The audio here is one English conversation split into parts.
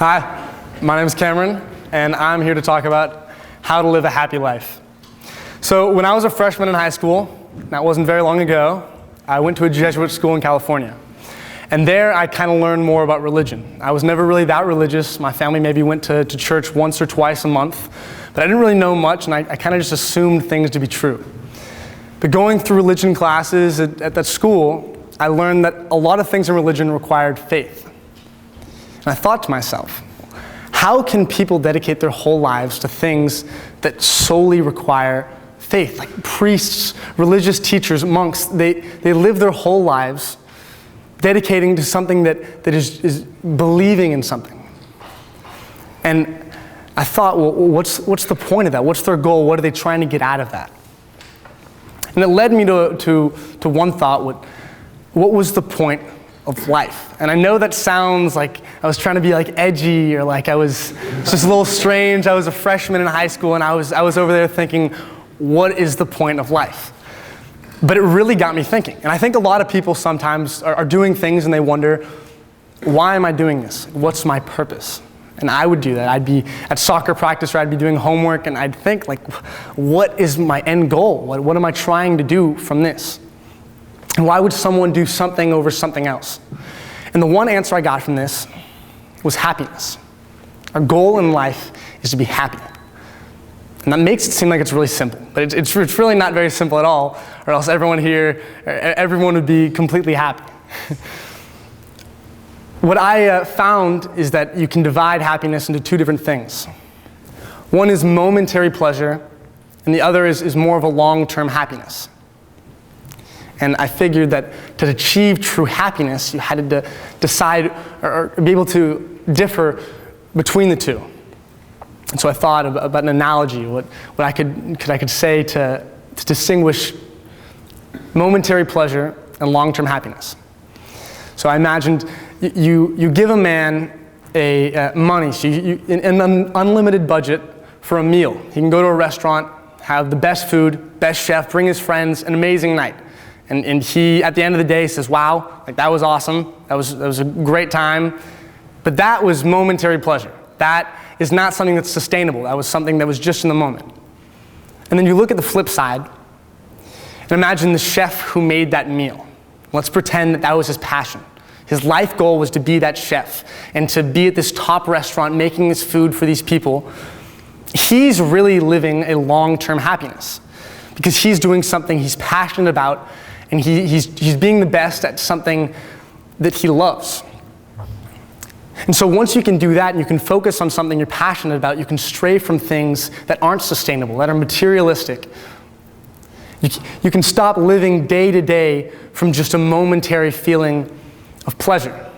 Hi, my name is Cameron, and I'm here to talk about how to live a happy life. So when I was a freshman in high school, that wasn't very long ago, I went to a Jesuit school in California. And there I kind of learned more about religion. I was never really that religious. My family maybe went to church once or twice a month, but I didn't really know much, and I kind of just assumed things to be true. But going through religion classes at that school, I learned that a lot of things in religion required faith. And I thought to myself, how can people dedicate their whole lives to things that solely require faith? Like priests, religious teachers, monks, they live their whole lives dedicating to something that is believing in something. And I thought, well, what's the point of that? What's their goal? What are they trying to get out of that? And it led me to one thought, what was the point of life? And I know that sounds like I was trying to be like edgy, or like I was just a little strange. I was a freshman in high school, and I was over there thinking, what is the point of life? But it really got me thinking. And I think a lot of people sometimes are doing things and they wonder, why am I doing this? What's my purpose? And I would do that. I'd be at soccer practice, or I'd be doing homework, and I'd think, like, what is my end goal? What am I trying to do from this? And why would someone do something over something else? And the one answer I got from this was happiness. Our goal in life is to be happy. And that makes it seem like it's really simple, but it's really not very simple at all, or else everyone would be completely happy. What I found is that you can divide happiness into two different things. One is momentary pleasure, and the other is more of a long-term happiness. And I figured that to achieve true happiness, you had to decide or be able to differ between the two. And so I thought about an analogy, what I could say to distinguish momentary pleasure and long-term happiness. So I imagined you give a man money, so an unlimited budget for a meal. He can go to a restaurant, have the best food, best chef, bring his friends, an amazing night. And he, at the end of the day, says, wow, like that was awesome, that was a great time. But that was momentary pleasure. That is not something that's sustainable. That was something that was just in the moment. And then you look at the flip side, and imagine the chef who made that meal. Let's pretend that was his passion. His life goal was to be that chef and to be at this top restaurant making this food for these people. He's really living a long-term happiness because he's doing something he's passionate about, and he's being the best at something that he loves. And so once you can do that and you can focus on something you're passionate about, you can stray from things that aren't sustainable, that are materialistic. You can stop living day to day from just a momentary feeling of pleasure.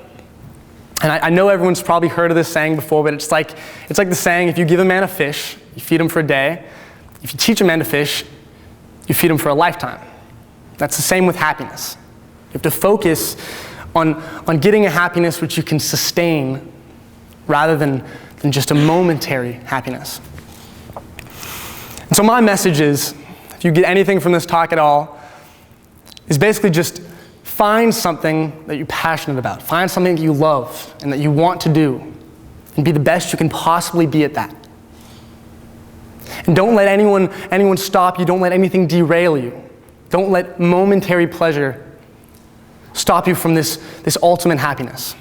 And I know everyone's probably heard of this saying before, but it's like the saying, if you give a man a fish, you feed him for a day. If you teach a man to fish, you feed him for a lifetime. That's the same with happiness. You have to focus on getting a happiness which you can sustain rather than just a momentary happiness. And so my message is, if you get anything from this talk at all, is basically just find something that you're passionate about. Find something that you love and that you want to do, and be the best you can possibly be at that. And don't let anyone stop you. Don't let anything derail you. Don't let momentary pleasure stop you from this ultimate happiness.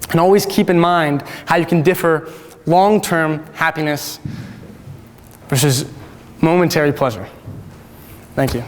And always keep in mind how you can differ long-term happiness versus momentary pleasure. Thank you.